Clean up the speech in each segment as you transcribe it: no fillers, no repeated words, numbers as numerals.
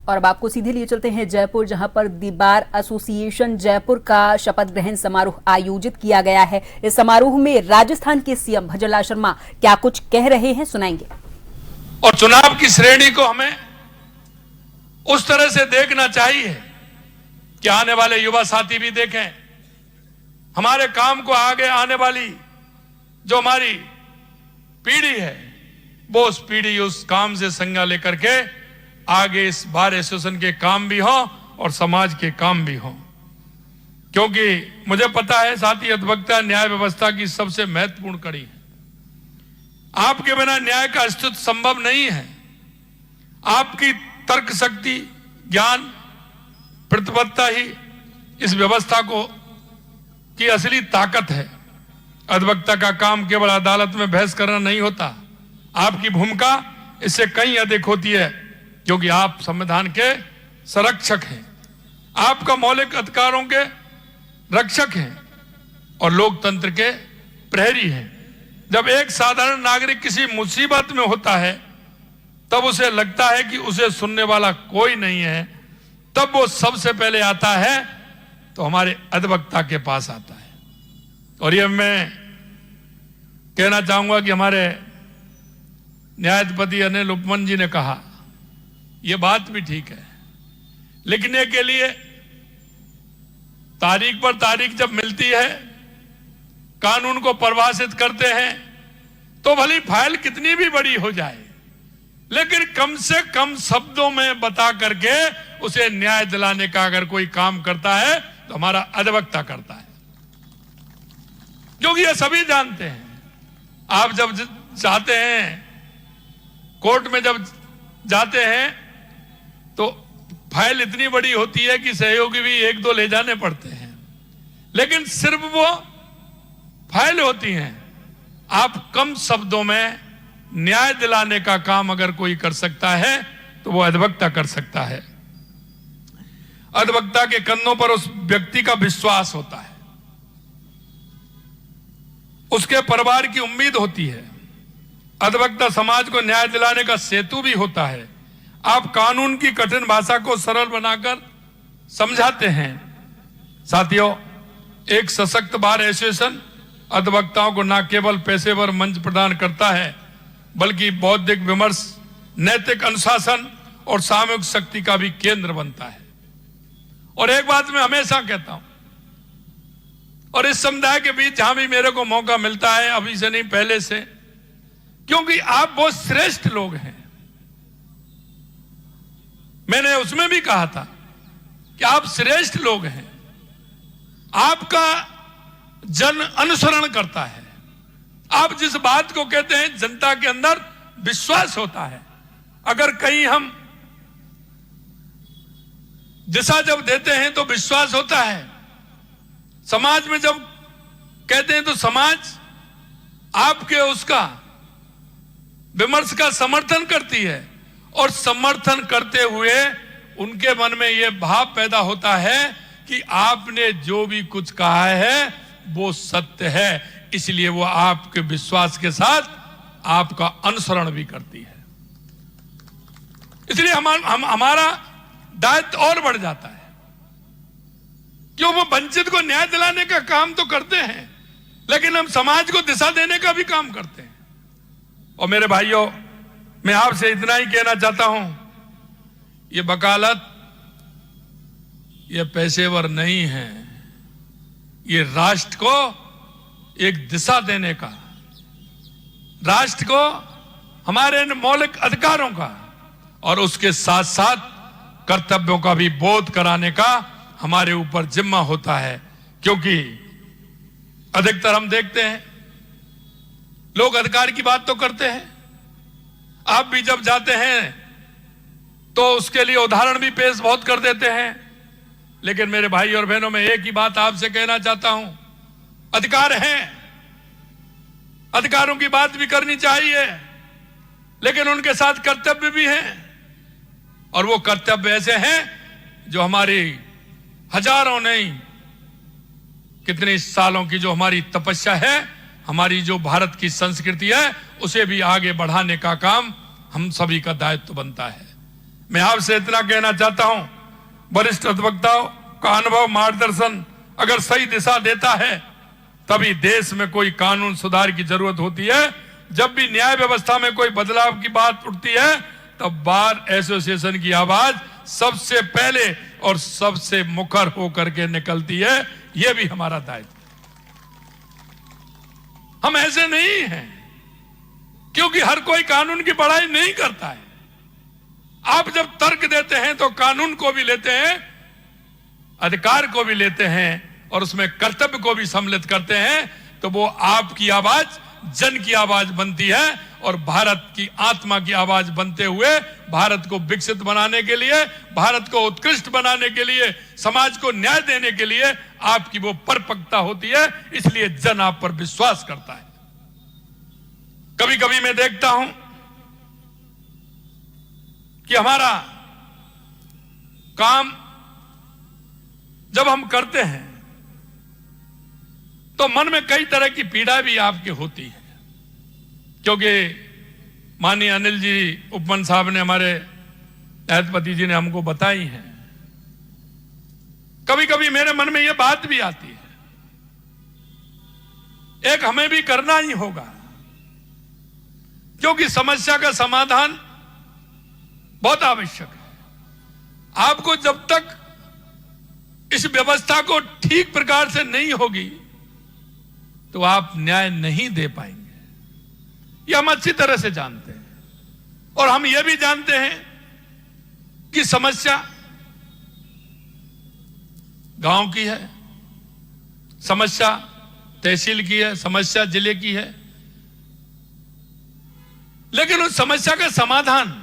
और अब आपको सीधे लिए चलते हैं जयपुर, जहां पर दी बार एसोसिएशन जयपुर का शपथ ग्रहण समारोह आयोजित किया गया है। इस समारोह में राजस्थान के सीएम भजनलाल शर्मा क्या कुछ कह रहे हैं, सुनाएंगे। और चुनाव की श्रेणी को हमें उस तरह से देखना चाहिए कि आने वाले युवा साथी भी देखें, हमारे काम को आगे आने वाली जो हमारी पीढ़ी है वो उस पीढ़ी उस काम से संज्ञा लेकर के आगे इस बार एसोसिएशन के काम भी हो और समाज के काम भी हो। क्योंकि मुझे पता है साथी, अधिवक्ता न्याय व्यवस्था की सबसे महत्वपूर्ण कड़ी है। आपके बिना न्याय का अस्तित्व संभव नहीं है। आपकी तर्क शक्ति, ज्ञान, प्रतिबद्धता ही इस व्यवस्था को की असली ताकत है। अधिवक्ता का काम केवल अदालत में बहस करना नहीं होता, आपकी भूमिका इससे कहीं अधिक होती है, क्योंकि आप संविधान के संरक्षक हैं, आपका मौलिक अधिकारों के रक्षक हैं और लोकतंत्र के प्रहरी हैं। जब एक साधारण नागरिक किसी मुसीबत में होता है तब उसे लगता है कि उसे सुनने वाला कोई नहीं है, तब वो सबसे पहले आता है तो हमारे अधिवक्ता के पास आता है। और ये मैं कहना चाहूंगा कि हमारे न्यायाधिपति अनिल उपमन जी ने कहा, यह बात भी ठीक है। लिखने के लिए तारीख पर तारीख जब मिलती है, कानून को परिभाषित करते हैं, तो भली फाइल कितनी भी बड़ी हो जाए, लेकिन कम से कम शब्दों में बता करके उसे न्याय दिलाने का अगर कोई काम करता है तो हमारा अधिवक्ता करता है। क्योंकि ये सभी जानते हैं, आप जब जाते हैं कोर्ट में, जब जाते हैं तो फाइल इतनी बड़ी होती है कि सहयोगी भी एक दो ले जाने पड़ते हैं, लेकिन सिर्फ वो फाइल होती हैं। आप कम शब्दों में न्याय दिलाने का काम अगर कोई कर सकता है तो वो अधिवक्ता कर सकता है। अधिवक्ता के कंधों पर उस व्यक्ति का विश्वास होता है, उसके परिवार की उम्मीद होती है। अधिवक्ता समाज को न्याय दिलाने का सेतु भी होता है। आप कानून की कठिन भाषा को सरल बनाकर समझाते हैं। साथियों, एक सशक्त बार एसोसिएशन अधिवक्ताओं को न केवल पेशेवर मंच प्रदान करता है, बल्कि बौद्धिक विमर्श, नैतिक अनुशासन और सामूहिक शक्ति का भी केंद्र बनता है। और एक बात मैं हमेशा कहता हूं, और इस समुदाय के बीच जहां भी मेरे को मौका मिलता है, अभी से नहीं पहले से, क्योंकि आप बहुत श्रेष्ठ लोग हैं। मैंने उसमें भी कहा था कि आप श्रेष्ठ लोग हैं, आपका जन अनुसरण करता है। आप जिस बात को कहते हैं जनता के अंदर विश्वास होता है। अगर कहीं हम दिशा जब देते हैं तो विश्वास होता है। समाज में जब कहते हैं तो समाज आपके उसका विमर्श का समर्थन करती है, और समर्थन करते हुए उनके मन में यह भाव पैदा होता है कि आपने जो भी कुछ कहा है वो सत्य है, इसलिए वो आपके विश्वास के साथ आपका अनुसरण भी करती है। इसलिए हमारा दायित्व और बढ़ जाता है, क्यों वो वंचित को न्याय दिलाने का काम तो करते हैं, लेकिन हम समाज को दिशा देने का भी काम करते हैं। और मेरे भाइयों, मैं आपसे इतना ही कहना चाहता हूं, ये वकालत ये पेशेवर नहीं है, ये राष्ट्र को एक दिशा देने का, राष्ट्र को हमारे मौलिक अधिकारों का और उसके साथ साथ कर्तव्यों का भी बोध कराने का हमारे ऊपर जिम्मा होता है। क्योंकि अधिकतर हम देखते हैं लोग अधिकार की बात तो करते हैं, आप भी जब जाते हैं तो उसके लिए उदाहरण भी पेश बहुत कर देते हैं, लेकिन मेरे भाई और बहनों, मैं एक ही बात आपसे कहना चाहता हूं, अधिकार हैं, अधिकारों की बात भी करनी चाहिए, लेकिन उनके साथ कर्तव्य भी हैं। और वो कर्तव्य ऐसे हैं जो हमारी हजारों नहीं कितने सालों की जो हमारी तपस्या है, हमारी जो भारत की संस्कृति है, उसे भी आगे बढ़ाने का काम हम सभी का दायित्व बनता है। मैं आपसे इतना कहना चाहता हूं, वरिष्ठ अधिवक्ताओं का अनुभव मार्गदर्शन अगर सही दिशा देता है तभी देश में कोई कानून सुधार की जरूरत होती है। जब भी न्याय व्यवस्था में कोई बदलाव की बात उठती है तब बार एसोसिएशन की आवाज सबसे पहले और सबसे मुखर होकर के निकलती है। यह भी हमारा दायित्व। हम ऐसे नहीं हैं क्योंकि हर कोई कानून की पढ़ाई नहीं करता है। आप जब तर्क देते हैं तो कानून को भी लेते हैं, अधिकार को भी लेते हैं और उसमें कर्तव्य को भी सम्मिलित करते हैं, तो वो आपकी आवाज जन की आवाज बनती है और भारत की आत्मा की आवाज बनते हुए भारत को विकसित बनाने के लिए, भारत को उत्कृष्ट बनाने के लिए, समाज को न्याय देने के लिए आपकी वो परिपक्वता होती है। इसलिए जन आप पर विश्वास करता है। कभी कभी मैं देखता हूं कि हमारा काम जब हम करते हैं तो मन में कई तरह की पीड़ा भी आपके होती है, क्योंकि माननीय अनिल जी उपमन साहब ने, हमारे न्यायाधिपति जी ने हमको बताई है। कभी कभी मेरे मन में यह बात भी आती है, एक हमें भी करना ही होगा, क्योंकि समस्या का समाधान बहुत आवश्यक है। आपको जब तक इस व्यवस्था को ठीक प्रकार से नहीं होगी तो आप न्याय नहीं दे पाएंगे। यह हम अच्छी तरह से जानते हैं और हम यह भी जानते हैं कि समस्या गांव की है, समस्या तहसील की है, समस्या जिले की है, लेकिन उस समस्या का समाधान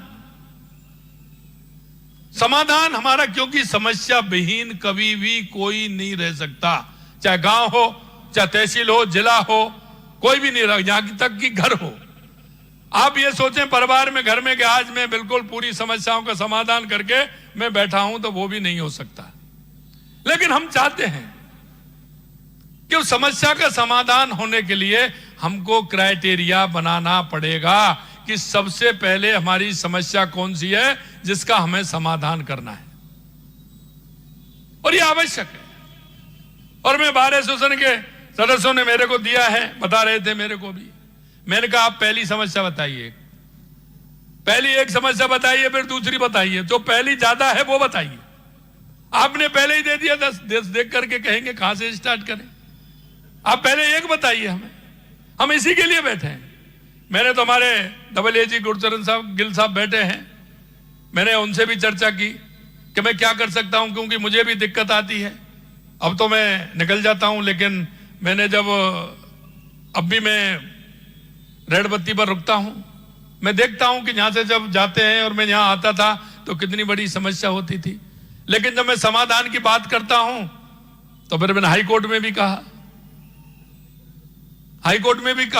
हमारा, क्योंकि समस्या विहीन कभी भी कोई नहीं रह सकता। चाहे गांव हो, चाहे तहसील हो, जिला हो, कोई भी नहीं रह, यहां तक कि घर हो। आप ये सोचें परिवार में, घर में कि आज मैं बिल्कुल पूरी समस्याओं का समाधान करके मैं बैठा हूं, तो वो भी नहीं हो सकता। लेकिन हम चाहते हैं कि उस समस्या का समाधान होने के लिए हमको क्राइटेरिया बनाना पड़ेगा कि सबसे पहले हमारी समस्या कौन सी है जिसका हमें समाधान करना है, और यह आवश्यक है। और मैं बार एसोसिएशन के सदस्यों ने मेरे को दिया है, बता रहे थे मेरे को भी। मैंने कहा आप पहली समस्या बताइए, पहली एक समस्या बताइए, फिर दूसरी बताइए, जो पहली ज्यादा है वो बताइए। आपने पहले ही दे दिया 10, देख करके कहेंगे कहां से स्टार्ट करें। आप पहले एक बताइए हमें, हम इसी के लिए बैठे हैं। मैंने तो हमारे AAG गुरचरण साहब गिल साहब बैठे हैं, मैंने उनसे भी चर्चा की कि मैं क्या कर सकता हूं, क्योंकि मुझे भी दिक्कत आती है। अब तो मैं निकल जाता हूं, लेकिन मैंने जब अब भी मैं रेड बत्ती पर रुकता हूं, मैं देखता हूं कि यहां से जब जाते हैं और मैं यहां आता था तो कितनी बड़ी समस्या होती थी। लेकिन जब मैं समाधान की बात करता हूं तो फिर मैंने हाई कोर्ट में भी कहा,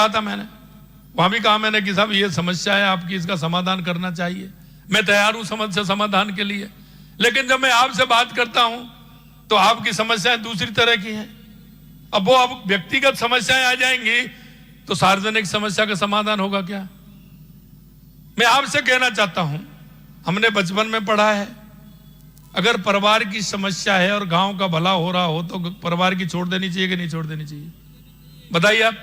था मैंने, वहां भी कहा मैंने कि साहब ये समस्या है आपकी, इसका समाधान करना चाहिए, मैं तैयार हूं समस्या समाधान के लिए। लेकिन जब मैं आपसे बात करता हूं तो आपकी समस्याएं दूसरी तरह की हैं। अब व्यक्तिगत समस्याएं आ जाएंगी तो सार्वजनिक समस्या का समाधान होगा क्या? मैं आपसे कहना चाहता हूं, हमने बचपन में पढ़ा है, अगर परिवार की समस्या है और गांव का भला हो रहा हो तो परिवार की छोड़ देनी चाहिए कि नहीं छोड़ देनी चाहिए? बताइए आप।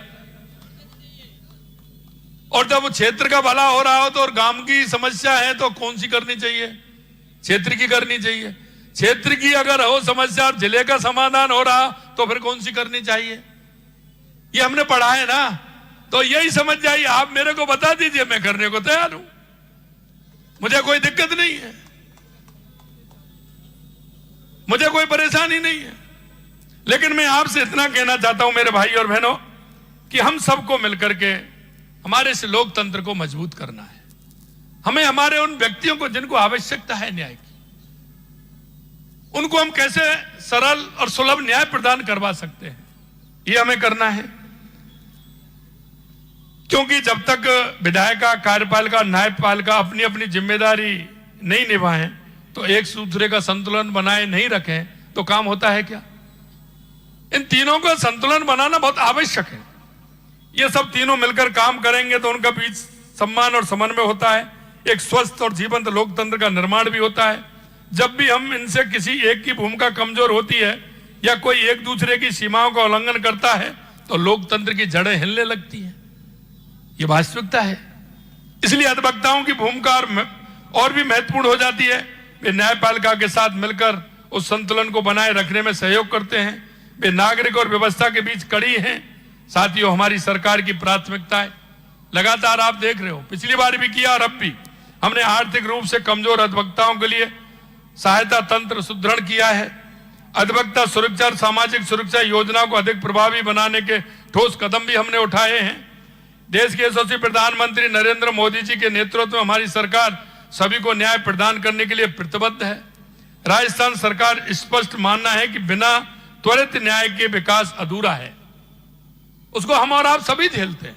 और जब क्षेत्र का भला हो रहा हो तो और गांव की समस्या है तो कौन सी करनी चाहिए? क्षेत्र की करनी चाहिए। क्षेत्र की अगर हो समस्या और जिले का समाधान हो रहा तो फिर कौन सी करनी चाहिए? ये हमने पढ़ा है ना, तो यही समझ जाइए। आप मेरे को बता दीजिए, मैं करने को तैयार हूं, मुझे कोई दिक्कत नहीं है, मुझे कोई परेशानी नहीं है। लेकिन मैं आपसे इतना कहना चाहता हूं मेरे भाई और बहनों कि हम सबको मिलकर के हमारे इस लोकतंत्र को मजबूत करना है। हमें हमारे उन व्यक्तियों को जिनको आवश्यकता है न्याय की, उनको हम कैसे सरल और सुलभ न्याय प्रदान करवा सकते हैं, ये हमें करना है। क्योंकि जब तक विधायिका, कार्यपालिका, न्यायपालिका अपनी अपनी जिम्मेदारी नहीं निभाएं, तो एक दूसरे का संतुलन बनाए नहीं रखें, तो काम होता है क्या? इन तीनों का संतुलन बनाना बहुत आवश्यक है। ये सब तीनों मिलकर काम करेंगे तो उनका बीच सम्मान और समन्वय होता है। एक स्वस्थ और जीवंत लोकतंत्र का निर्माण भी होता है। जब भी हम इनसे किसी एक की भूमिका कमजोर होती है या कोई एक दूसरे की सीमाओं का उल्लंघन करता है तो लोकतंत्र की जड़ें हिलने लगती हैं। ये वास्तविकता है। इसलिए अधिवक्ताओं की भूमिका और भी महत्वपूर्ण हो जाती है। वे न्यायपालिका के साथ मिलकर उस संतुलन को बनाए रखने में सहयोग करते हैं। वे नागरिक और व्यवस्था के बीच कड़ी हैं। साथियों, हमारी सरकार की प्राथमिकता है, लगातार आप देख रहे हो, पिछली बार भी किया और अब भी हमने आर्थिक रूप से कमजोर अधिवक्ताओं के लिए सहायता तंत्र सुदृढ़ किया है। अधिवक्ता सुरक्षा और सामाजिक सुरक्षा योजना को अधिक प्रभावी बनाने के ठोस कदम भी हमने उठाए हैं। देश के यशस्वी प्रधानमंत्री नरेंद्र मोदी जी के नेतृत्व में हमारी सरकार सभी को न्याय प्रदान करने के लिए प्रतिबद्ध है। राजस्थान सरकार स्पष्ट मानना है कि बिना त्वरित न्याय के विकास अधूरा है। उसको हम और आप सभी झेलते हैं।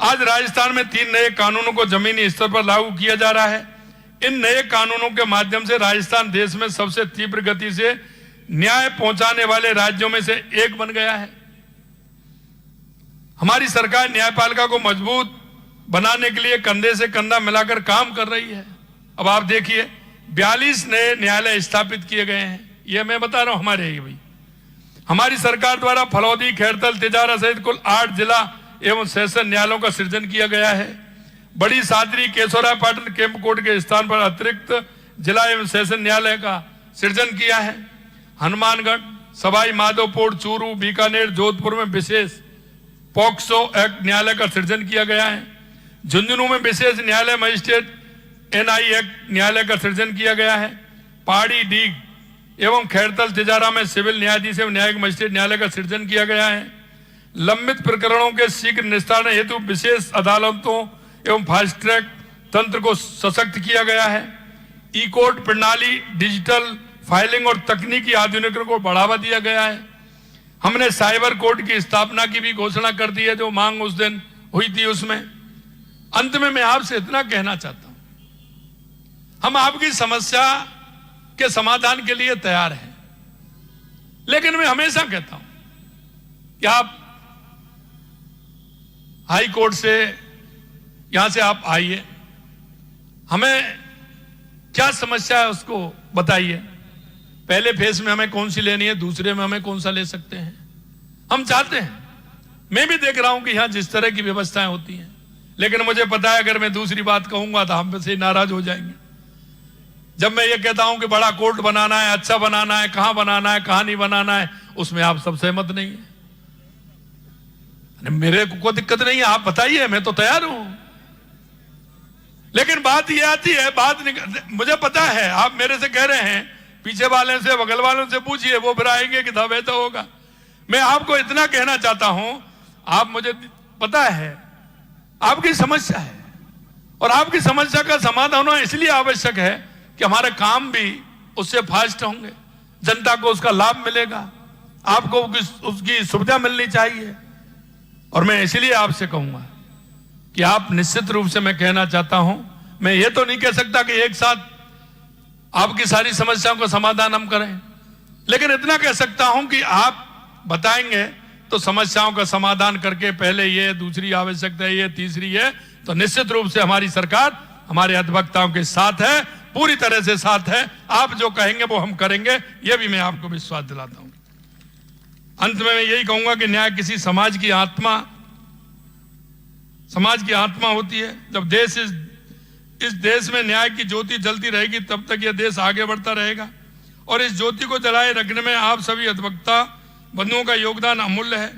आज राजस्थान में 3 नए कानूनों को जमीनी स्तर पर लागू किया जा रहा है। इन नए कानूनों के माध्यम से राजस्थान देश में सबसे तीव्र गति से न्याय पहुंचाने वाले राज्यों में से एक बन गया है। हमारी सरकार न्यायपालिका को मजबूत बनाने के लिए कंधे से कंधा मिलाकर काम कर रही है। अब आप देखिए, 42 नए न्यायालय स्थापित किए गए हैं। यह मैं बता रहा हूं हमारे ही भाई। हमारी सरकार द्वारा फलौदी, खैरतल, तिजारा सहित कुल 8 जिला एवं सेशन न्यायालयों का सृजन किया गया है। बड़ी सादरी, केशोरापाटन, कैंप कोर्ट के स्थान पर अतिरिक्त जिला एवं सेशन न्यायालय का सृजन किया है। हनुमानगढ़, सवाई माधोपुर, चूरू, बीकानेर, जोधपुर में विशेष पॉक्सो एक्ट न्यायालय का सृजन किया गया है। झुंझुनू में विशेष न्यायालय मजिस्ट्रेट एनआई एक्ट न्यायालय का सृजन किया गया है। पहाड़ी, डीग एवं खैरतल, तिजारा में सिविल न्यायाधीश एवं न्यायिक मजिस्ट्रेट न्यायालय का सृजन किया गया है। लंबित प्रकरणों के शीघ्र निस्तारण हेतु विशेष अदालतों एवं फास्ट ट्रैक तंत्र को सशक्त किया गया है। ई कोर्ट प्रणाली, डिजिटल फाइलिंग और तकनीकी आधुनिकीकरण को बढ़ावा दिया गया है। हमने साइबर कोर्ट की स्थापना की भी घोषणा कर दी है, जो मांग उस दिन हुई थी उसमें। अंत में मैं आपसे इतना कहना चाहता हूं, हम आपकी समस्या के समाधान के लिए तैयार हैं, लेकिन मैं हमेशा कहता हूं कि आप हाई कोर्ट से, यहां से आप आइए, हमें क्या समस्या है उसको बताइए। पहले फेज में हमें कौन सी लेनी है, दूसरे में हमें कौन सा ले सकते हैं, हम चाहते हैं। मैं भी देख रहा हूं कि यहां जिस तरह की व्यवस्थाएं होती हैं, लेकिन मुझे पता है अगर मैं दूसरी बात कहूंगा तो हम से नाराज हो जाएंगे। जब मैं ये कहता हूं कि बड़ा कोर्ट बनाना है, अच्छा बनाना है, कहां बनाना है, कहां नहीं बनाना है, उसमें आप सब सहमत नहीं है। मेरे को दिक्कत नहीं है, आप बताइए, मैं तो तैयार हूं। लेकिन बात यह आती है, मुझे पता है आप मेरे से कह रहे हैं, पीछे वाले से, बगल वालों से पूछिए, वो फिर आएंगे कि था वैसा होगा। मैं आपको इतना कहना चाहता हूं, आप, मुझे पता है आपकी समस्या है, और आपकी समस्या का समाधान होना इसलिए आवश्यक है कि हमारे काम भी उससे फास्ट होंगे, जनता को उसका लाभ मिलेगा, आपको उसकी सुविधा मिलनी चाहिए। और मैं इसलिए आपसे कहूंगा कि आप निश्चित रूप से, मैं कहना चाहता हूं, मैं ये तो नहीं कह सकता कि एक साथ आपकी सारी समस्याओं का समाधान हम करें, लेकिन इतना कह सकता हूं कि आप बताएंगे तो समस्याओं का समाधान करके, पहले ये, दूसरी आवश्यकता है ये, तीसरी है, तो निश्चित रूप से हमारी सरकार हमारे अधिवक्ताओं के साथ है, पूरी तरह से साथ है। आप जो कहेंगे वो हम करेंगे, यह भी मैं आपको विश्वास दिलाता हूं। अंत में मैं यही कहूंगा कि न्याय किसी समाज की आत्मा होती है। जब इस देश में न्याय की ज्योति जलती रहेगी, तब तक यह देश आगे बढ़ता रहेगा। और इस ज्योति को जलाए रखने में आप सभी अधिवक्ता बंधुओं का योगदान अमूल्य है।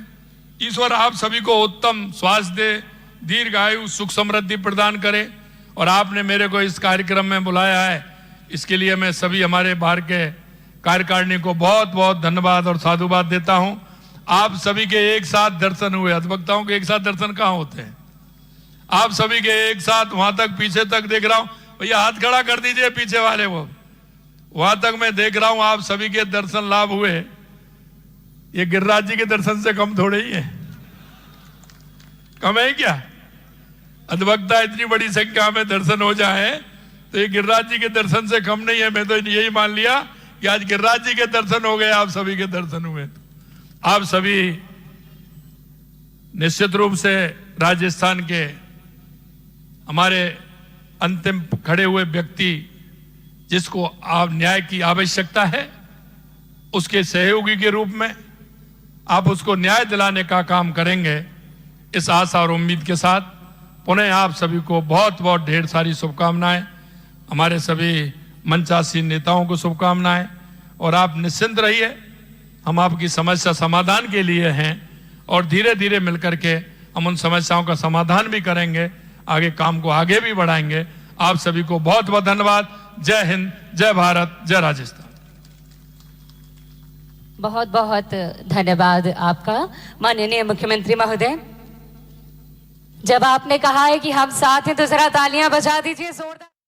ईश्वर आप सभी को उत्तम स्वास्थ्य दे, दीर्घायु, सुख समृद्धि प्रदान करे। और आपने मेरे को इस कार्यक्रम में बुलाया है, इसके लिए मैं सभी हमारे बाहर के कार्यकारिणी को बहुत बहुत धन्यवाद और साधुवाद देता हूं। आप सभी के एक साथ दर्शन हुए, अधिवक्ताओं के एक साथ दर्शन कहां होते हैं? आप सभी के एक साथ वहां तक, पीछे तक देख रहा हूं, भैया हाथ खड़ा कर दीजिए पीछे वाले, वो वहां तक मैं देख रहा हूं, आप सभी के दर्शन लाभ हुए। ये गिरिराज जी के दर्शन से कम थोड़े ही है, कम है क्या? अधिवक्ता इतनी बड़ी संख्या में दर्शन हो जाए तो ये गिरिराज जी के दर्शन से कम नहीं है। मैं तो यही मान लिया कि आज गिरिराज जी के दर्शन हो गए, आप सभी के दर्शन हुए। आप सभी निश्चित रूप से राजस्थान के हमारे अंतिम खड़े हुए व्यक्ति जिसको आप न्याय की आवश्यकता है, उसके सहयोगी के रूप में आप उसको न्याय दिलाने का काम करेंगे। इस आशा और उम्मीद के साथ पुनः आप सभी को बहुत बहुत ढेर सारी शुभकामनाएं। हमारे सभी मंचासीन नेताओं को शुभकामनाएं। और आप निश्चिंत रहिए, हम आपकी समस्या समाधान के लिए हैं और धीरे धीरे मिलकर के हम उन समस्याओं का समाधान भी करेंगे, आगे काम को आगे भी बढ़ाएंगे। आप सभी को बहुत बहुत धन्यवाद। जय हिंद, जय भारत, जय राजस्थान। बहुत बहुत धन्यवाद आपका माननीय मुख्यमंत्री महोदय। जब आपने कहा है कि हम साथ हैं तो जरा तालियां बजा दीजिए जोरदार।